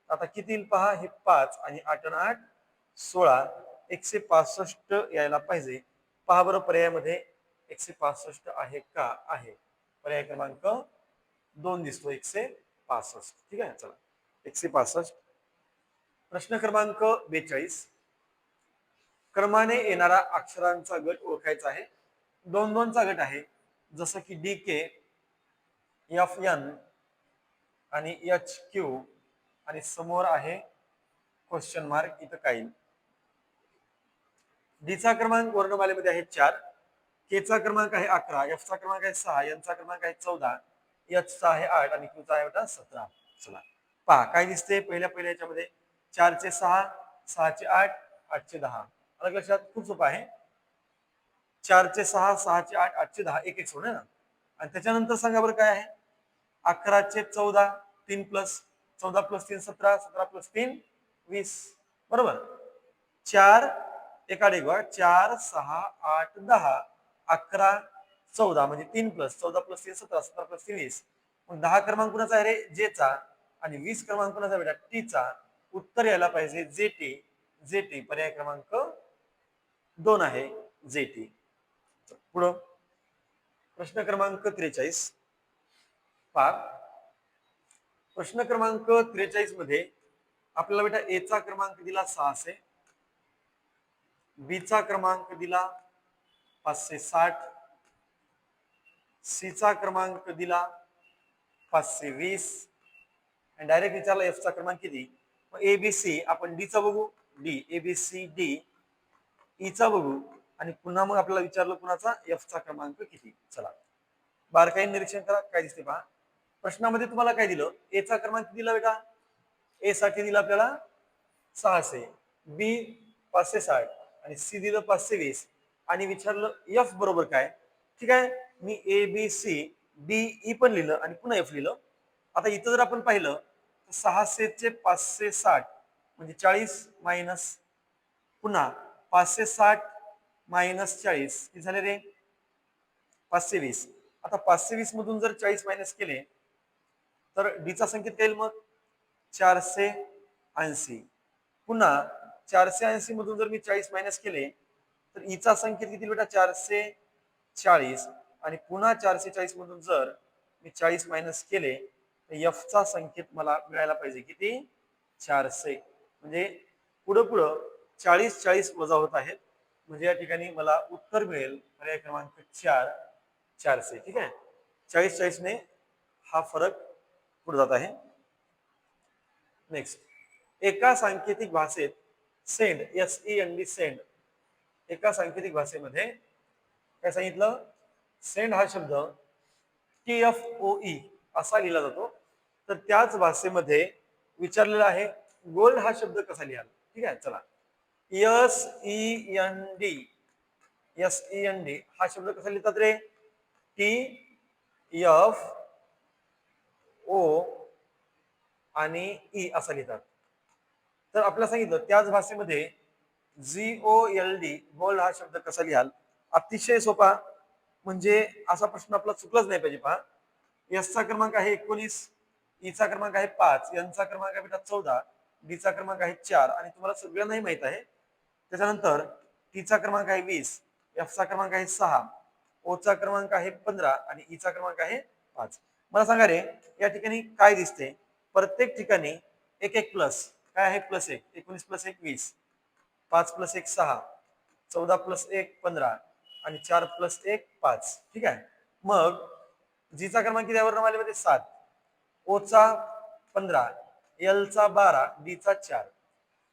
आता किती येईल पहा. हे 5 आणि 8 आणि 8 16, 165 यायला पाहिजे. पहा बरं पर्यायामध्ये 165 आहे का? आहे. पर्याय क्रमांक 2 दिसतो 165. ठीक आहे. चला 165. प्रश्न क्रमांक 42. क्रमाने येणारा अक्षरांचा गट ओळखायचा आहे. 2-2 चा गट आहे. जसं की DK, FN आणि HQ आणि समोर आहे क्वेश्चन मार्क. इथं काही. डी चा क्रमांक वर्णमालेमध्ये आहे 4, के चा क्रमांक आहे 11, एफ चा क्रमांक आहे 6, एन चा क्रमांक आहे 14, एच चा आहे 8 आणि क्यू चा आहे बेटा 17. चला पहा काय दिसते. पहिल्या याच्यामध्ये 4 चे 6, 6 चे 8, 8 चे 10. अलग लक्षात. खूप सोपं आहे. 4 चे 6, 6 चे 8, 8 चे 10 एक एक सोड ना. आणि त्याच्यानंतर सांगा बरं काय आहे. 11 चे 14, 3 प्लस 14 प्लस 3 17, 17 प्लस 3 20. बरोबर. 4 एका डेगवा 4 6 8 10 11 14 म्हणजे 3 प्लस 14 प्लस 3 17, 17 प्लस 3 20. मग 10 क्रमांक कुणाचा आहे रे? जे चा. आणि 20 क्रमांक कुणाचा बेटा? टी चा. उत्तर यायला पाहिजे जे टी. जे टी पर्याय क्रमांक 2 आहे जे टी. पुढं प्रश्न क्रमांक 43. पहा प्रश्न क्रमांक 43 मध्ये आपल्याला बेटा ए चा क्रमांक दिला 600, बी चा क्रमांक दिला 560, सी चा क्रमांक दिला 520 आणि डायरेक्ट विचारला एफ चा क्रमांक किती. मग एबीसी आपण डी चा बघू. D ABC D. ई चा बघू आणि पुन्हा मग आपल्याला विचारलं कुणाचा? एफ चा क्रमांक किती. चला बारकाईने निरीक्षण करा काय दिसते पहा. प्रश्नामध्ये तुम्हाला काय दिलं? ए चा क्रमांक किती दिला बेटा? ए साठी दिला आपल्याला 600, बी 560 आणि सी दिलं 520 आणि विचारलं एफ बरोबर काय. ठीक आहे. मी A B C D E पण लिहिलं आणि पुन्हा एफ लिहिलं. आता इथं जर आपण पाहिलं तर 600 चे 560 म्हणजे 40 मायनस पुन्हा 560 मायनस 40 किती झाले रे? 520. आता 520 मधून जर 40 मायनस केले तर डीचा संकेत काय येईल मग 480. पुन्हा 480 मधून जर मी 40 मायनस केले तर ईचा संकेत किती बेटा 440. आणि पुन्हा 440 मधून जर मी 40 मायनस केले तर एफचा संकेत मला मिळायला पाहिजे किती 400. म्हणजे पुढं पुढं 40 वजा होत आहेत. म्हणजे या ठिकाणी मला उत्तर मिळेल पर्याय क्रमांक 4 400. ठीक आहे 40 ने हा फरक पुढे जात आहे. नेक्स्ट एका सांकेतिक भाषेत सेंड SEND सेंड एका सांकेतिक भाषेमध्ये काय सांगितलं सेंड हा शब्द TFOE असा लिहिला जातो. तर त्याच भाषेमध्ये विचारलेला आहे गोल्ड हा शब्द कसा लिहाल. ठीक आहे चला SEND हा शब्द कसा लिहितात रे TFO आणि ई असा लिहितात. तर आपल्याला सांगितलं त्याच भाषेमध्ये GOLD गोल्ड हा शब्द कसा लिहाल. अतिशय सोपा म्हणजे असा प्रश्न आपला चुकलाच नाही पाहिजे. पहा एसचा क्रमांक आहे 19, ईचा क्रमांक आहे 5, एनचा क्रमांक आहे बेटा 14, डीचा क्रमांक आहे 4 आणि तुम्हाला सगळ्यांनाही माहित आहे. त्याच्यानंतर टीचा क्रमांक आहे 20, एफचा क्रमांक आहे 6, ओचा क्रमांक आहे 15 आणि ईचा क्रमांक आहे 5. मला सांगा रे या ठिकाणी काय दिसते प्रत्येक ठिकाणी एक एक प्लस काय आहे प्लस 1 19 प्लस 1 20, 5 प्लस 1 6, 14 प्लस 1 15 आणि 4 प्लस 1 5. ठीक आहे मग जीचा क्रमांक किती आहे वर्णमालेमध्ये 7, ओचा 15, एलचा 12, डीचा 4.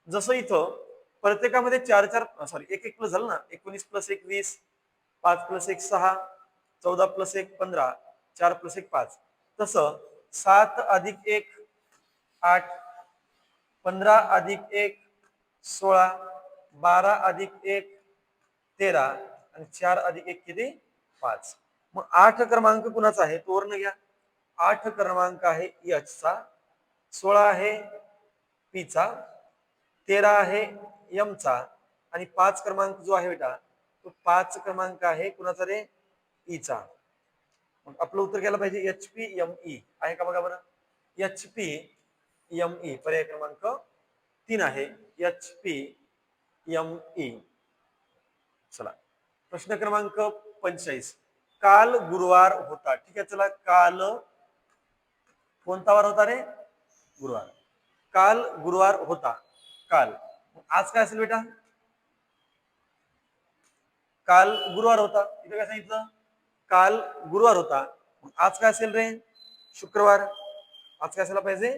जसं इथं प्रत्येकामध्ये 1 1 प्लस झालं ना 19 प्लस 1 20, 5 प्लस 1 6, 14 प्लस 1 15, 4 प्लस 1 5. तसं 7 अधिक 1 8, 15 अधिक 1 16, 12 अधिक 1 13 आणि 4 अधिक 1 किती 5. मग 8 क्रमांक कुणाचा आहे तो वर्ण घ्या. 8 क्रमांक आहे एचचा, 16 आहे पीचा, 13 आहे एमचा आणि 5 क्रमांक जो आहे बेटा तो 5 क्रमांक आहे कुणाचा रे ईचा. मग आपलं उत्तर घ्यायला पाहिजे HPME आहे का बघा बरं. HPME पर्याय क्रमांक 3 आहे HPME. चला प्रश्न क्रमांक 45 काल गुरुवार होता. ठीक आहे चला काल कोणता वार होता रे गुरुवार. काल गुरुवार होता. काल आज काय असेल बेटा काल गुरुवार होता. इथे काय सांगितलं काल गुरुवार होता. आज काय असेल रे शुक्रवार. आज काय असायला पाहिजे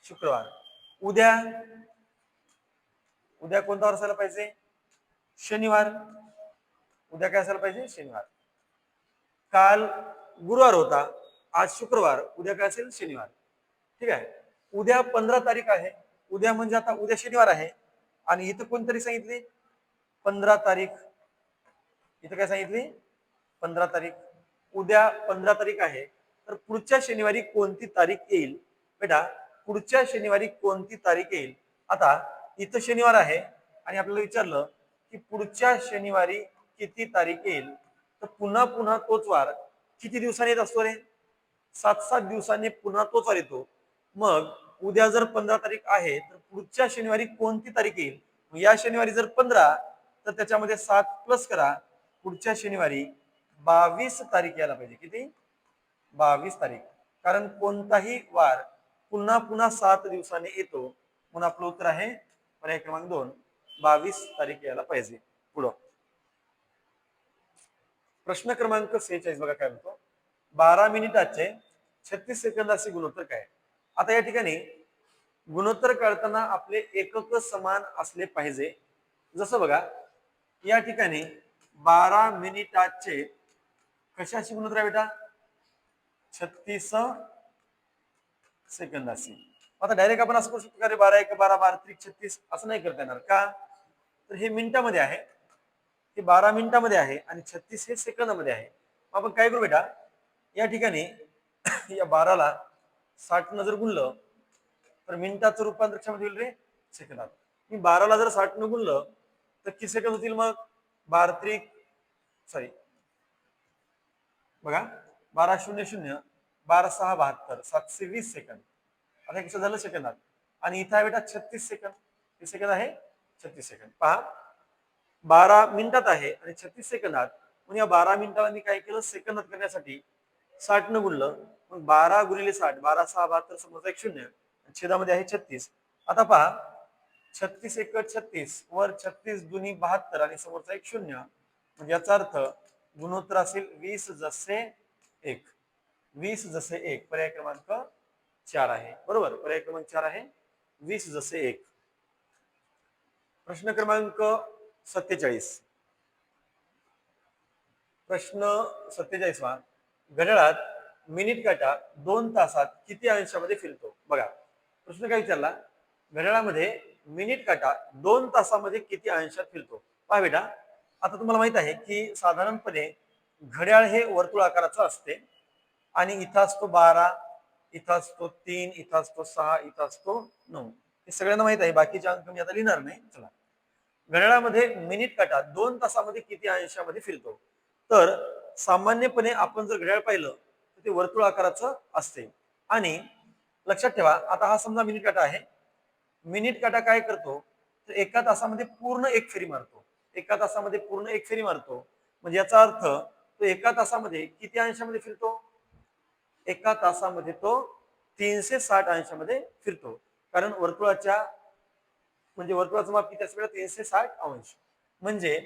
शुक्रवार. उद्या उद्या कोणता वार असायला पाहिजे शनिवार. उद्या काय असायला पाहिजे शनिवार. काल गुरुवार होता आज शुक्रवार उद्या काय असेल शनिवार. ठीक आहे उद्या 15 तारीख आहे. उद्या म्हणजे आता उद्या शनिवार आहे आणि इथं कोणतरी सांगितली 15 तारीख. इथं काय सांगितली 15 तारीख. उद्या 15 तारीख आहे तर पुढच्या शनिवारी कोणती तारीख येईल बेटा पुढच्या शनिवारी कोणती तारीख येईल. आता इथं शनिवार आहे आणि आपल्याला विचारलं की पुढच्या शनिवारी किती तारीख येईल तर पुन्हा पुन्हा तोच वार किती दिवसांनी येत असतो रे 7-7 दिवसांनी पुन्हा तोच वार येतो. मग उद्या जर 15 तारीख आहे तर पुढच्या शनिवारी कोणती तारीख येईल. या शनिवारी जर 15 तर त्याच्यामध्ये 7 प्लस करा पुढच्या शनिवारी 22 तारीख यायला पाहिजे. किती 22 तारीख. कारण कोणताही वार पुन्हा पुन्हा 7 दिवसांनी येतो म्हणून आपलं उत्तर आहे पर्याय क्रमांक 2 22 तारीख यायला पाहिजे. पुढं प्रश्न क्रमांक 46 बघा काय म्हणतो 12 मिनिटाचे 36 सेकंदाचे गुणोत्तर काय. आता या ठिकाणी गुणोत्तर काढताना आपले एकक समान असले पाहिजे. जसं बघा या ठिकाणी 12 मिनिटाचे कशाशी गुणोत्तर आहे बेटा 36 सेकंदाशी. आता डायरेक्ट आपण असं करू शकतो का रे 12 1 12 12 त्रिक 36 असं नाही करता येणार का तर हे मिनिटामध्ये आहे. हे 12 मिनिटामध्ये आहे आणि 36 हे सेकंदामध्ये आहे. आपण काय करू बेटा या ठिकाणी या 12ला 60 न जर गुणलं तर मिनिटाचं रूपांतर कशामध्ये होईल रे सेकंदात. मी 12ला जर 60 न गुणलं तर किती सेकंद होतील मग 12 त्रिक सॉरी बघा 12:00 12:06 72 720 सेकंद. आता कसं झालं सेकंदात आणि इथं आहे बेटा 36 सेकंद. किती सेकंद आहे? 36 सेकंद. पहा 12 मिनिटात आहे आणि 36 सेकंदात. म्हणून या 12 मिनिटाला मी काय केलं सेकंदात करण्यासाठी 60 न गुणलं. मग 12 गुणिले 60 12:06 72 समोरचा एक शून्य छेदामध्ये आहे 36. आता पहा 36 वर 36 दुनी 72 आणि समोरचा एक शून्य म्हणजे याचा अर्थ गुणोत्तर असेल 20:1. 20:1 पर्याय क्रमांक 4 आहे. बरोबर पर्याय क्रमांक 4 आहे 20:1. प्रश्न क्रमांक 47. प्रश्न 47 घड्याळात मिनिट काटा 2 तासात किती अंशामध्ये फिरतो? बघा प्रश्न काय विचारला, घड्याळामध्ये मिनिट काटा 2 तासामध्ये किती अंशात फिरतो? पहा बेटा आता तुम्हाला माहित आहे की साधारणपणे घड्याळ हे वर्तुळ आकाराचं असते आणि इथं असतो 12, इथं असतो 3, इथं असतो 6, इथं असतो 9. हे सगळ्यांना माहित आहे, बाकीचे अंक मी आता लिहिणार नाही. चला घड्याळामध्ये मिनिट काटा 2 तासामध्ये किती अंशामध्ये फिरतो? तर सामान्यपणे आपण जर घड्याळ पाहिलं तर ते वर्तुळ आकाराचं असते आणि लक्षात ठेवा आता हा समजा मिनिट काटा आहे. मिनिट काटा काय करतो तर एका तासामध्ये पूर्ण एक फेरी मारतो. एका तासामध्ये पूर्ण एक फेरी मारतो म्हणजे याचा अर्थ तो एका तासामध्ये किती अंशामध्ये फिरतो? एका तासामध्ये तो 360 अंशामध्ये फिरतो. कारण वर्तुळाच्या म्हणजे वर्तुळाचं माप किती असेल 360 अंश. म्हणजे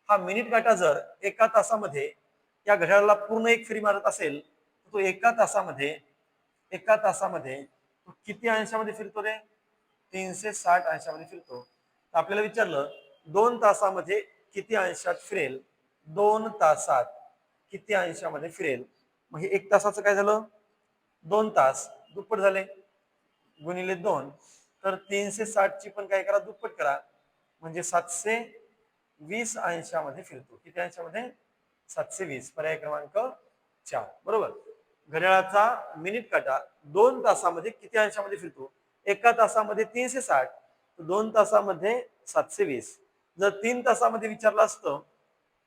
हा मिनिट काटा जर एका तासामध्ये या घड्याळाला पूर्ण एक फेरी मारत असेल तर तो एका तासामध्ये तो किती अंशामध्ये फिरतो रे? 360 अंशामध्ये फिरतो. तर आपल्याला विचारलं 2 तासामध्ये किती अंशात फिरेल? 2 तासात किती अंशामध्ये फिरेल? मग हे 1 तासाचं काय झालं? 2 तास दुप्पट झाले गुणिले 2 तर 360 ची पण काय करा दुप्पट करा म्हणजे 720 अंशामध्ये फिरतो. किती अंशामध्ये? 720. पर्याय क्रमांक 4 बरोबर. घड्याळाचा मिनिट काटा 2 तासामध्ये किती अंशामध्ये फिरतो? एका तासामध्ये 360 तर 2 तासामध्ये 720. जर 3 तासामध्ये विचारलं असतं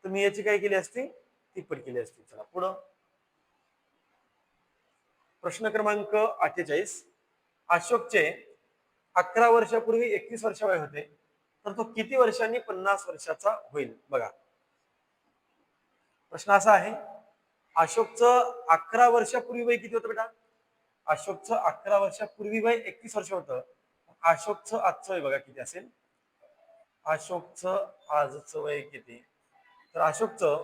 तर मी याची काय केली असती? तिप्पट केली असती. चला पुढं प्रश्न क्रमांक 48. अशोकचे 11 वर्षापूर्वी 21 वर्ष वय होते तर तो किती वर्षांनी 50 वर्षाचा होईल? बघा प्रश्न असा आहे अशोकचं 11 वर्षापूर्वी वय किती होतं बेटा? अशोकचं 11 वर्षापूर्वी वय 21 वर्ष होतं. अशोकचं आजचं वय बघा किती असेल? अशोकचं आजचं वय किती? तर अशोकचं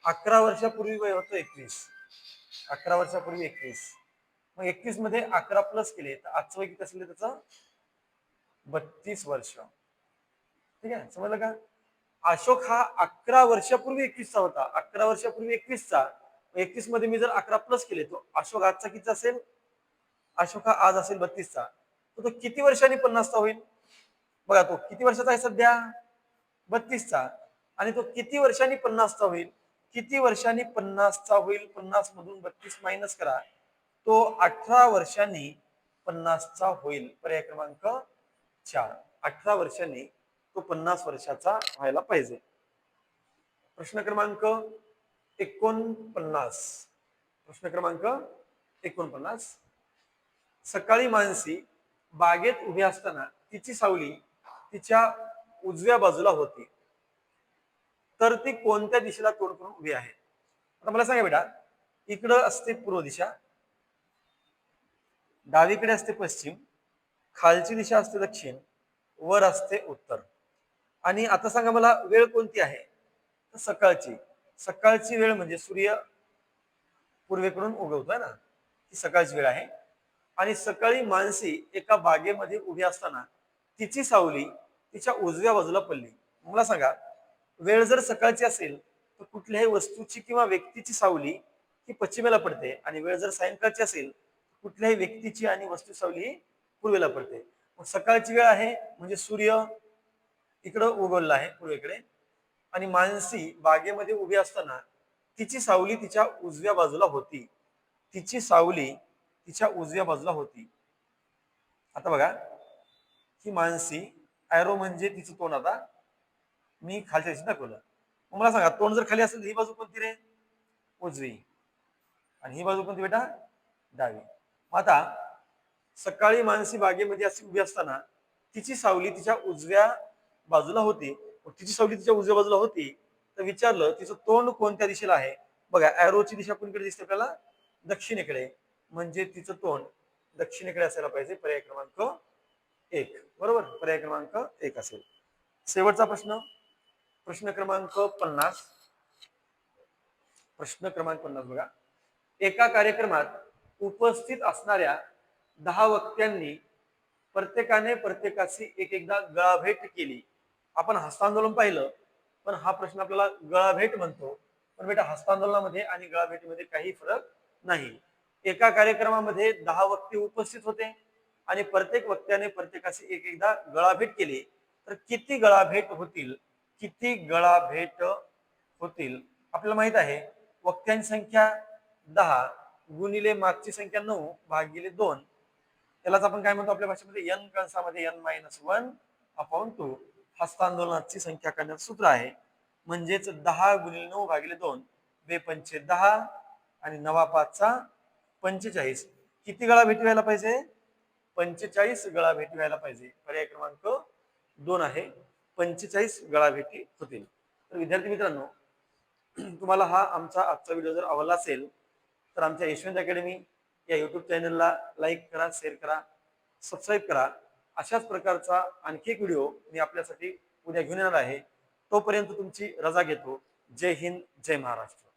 11 वर्षापूर्वी वय होतं 21. 11 वर्षापूर्वी 21. मग 21 मध्ये 11 प्लस केले तर आजचं वय किती असेल त्याचं? 32 वर्ष. ठीक आहे समजलं का? अशोक हा 11 वर्षापूर्वी 21चा होता. 11 वर्षापूर्वी 21चा. 21 मध्ये मी जर 11 प्लस केले तो अशोक आजचा किती असेल? अशोक हा आज असेल 32चा. तर तो किती वर्षांनी 50चा होईल? बघा तो किती वर्षाचा आहे सध्या? 32चा. आणि तो किती वर्षांनी 50चा होईल? किती वर्षांनी 50चा होईल? 50 मधून 32 मायनस करा. तो 18 वर्षांनी 50चा होईल. पर्याय क्रमांक 4. 18 वर्षांनी तो 50 वर्षाचा व्हायला पाहिजे. प्रश्न क्रमांक 49. प्रश्न क्रमांक 49. सकाळी मानसी बागेत उभी असताना तिची सावली तिच्या उजव्या बाजूला होती तर ती कोणत्या दिशेला तोंड करून उभी आहे? आता मला सांगा बेटा इकडं असते पूर्व दिशा, डावीकडे असते पश्चिम, खालची दिशा असते दक्षिण, वर असते उत्तर. आणि आता सांगा मला वेळ कोणती आहे? तर सकाळची. सकाळची वेळ म्हणजे सूर्य पूर्वेकडून उगवतोय ना, ही सकाळची वेळ आहे. आणि सकाळी मानसी एका बागेमध्ये उभी असताना तिची सावली तिच्या उजव्या बाजूला पडली. मला सांगा वेळ जर सकाळची असेल तर कुठल्याही वस्तूची किंवा व्यक्तीची सावली ही पश्चिमेला पडते आणि वेळ जर सायंकाळची असेल कुठल्याही व्यक्तीची आणि वस्तू सावली ही पूर्वेला पडते. मग सकाळची वेळ आहे म्हणजे सूर्य इकडं उगवला आहे पूर्वेकडे आणि मानसी बागेमध्ये उभी असताना तिची सावली तिच्या उजव्या बाजूला होती. तिची सावली तिच्या उजव्या बाजूला होती. आता बघा ही मानसी ॲरो म्हणजे तिचं तोंड आता मी खालच्या दिशेने दाखवलं. मग मला सांगा तोंड जर खाली असेल ही बाजू कोणती रे? उजवी आणि ही बाजू कोणती बेटा डावी. आता सकाळी मानसी बागेमध्ये अशी उभी असताना तिची सावली तिच्या उजव्या बाजूला होती. तिची सावली तिच्या उजव्या बाजूला होती तर विचारलं तिचं तोंड कोणत्या दिशेला आहे. बघा ॲरोची दिशा कोणीकडे दिसते आपल्याला दक्षिणेकडे, म्हणजे तिचं तोंड दक्षिणेकडे असायला पाहिजे. पर्याय क्रमांक 1 बरोबर, पर्याय क्रमांक 1 असेल. शेवटचा प्रश्न, प्रश्न क्रमांक 50. प्रश्न क्रमांक 50 बघा. एका कार्यक्रमात उपस्थित असणाऱ्या 10 वक्त्यांनी प्रत्येकाने प्रत्येकाशी एकदा गळाभेट केली. आपण हस्तांदोलन पाहिलं, पण हा प्रश्न आपल्याला गळाभेट म्हणतो. पण बेटा हस्तांदोलनामध्ये आणि गळाभेटीमध्ये काही फरक नाही. एका कार्यक्रमामध्ये 10 वक्ते उपस्थित होते आणि प्रत्येक वक्त्याने प्रत्येकाशी एकदा गळाभेट केली तर किती गळाभेट होतील, किती गळाभेट होतील. आपल्याला माहित आहे वक्त्यांची संख्या 10 गुणिले मागची संख्या 9 भागिले 2. त्यालाच आपण काय म्हणतो आपल्या भाषेमध्ये n कंसामध्ये n-1/2 हस्तांदोलनाची संख्या काढण्याचं सूत्र आहे. म्हणजेच 10 गुणिले 9 भागिले 2 2×5 = 10 आणि 9×5 = 45. किती गळाभेटी व्हायला पाहिजे, 45 गळाभेटी व्हायला पाहिजे. पर्याय क्रमांक 2 आहे, 45 गळाभेटी होतील. तर विद्यार्थी मित्रांनो, तुम्हाला हा आमचा आजचा व्हिडिओ जर आवडला असेल तर आमच्या यशवंत अकॅडमी या युट्यूब चॅनलला लाईक करा, शेअर करा, सबस्क्राईब करा. अशाच प्रकारचा आणखी एक व्हिडिओ मी आपल्यासाठी उद्या घेऊन येणार आहे. तोपर्यंत तुमची रजा घेतो. जय हिंद, जय महाराष्ट्र.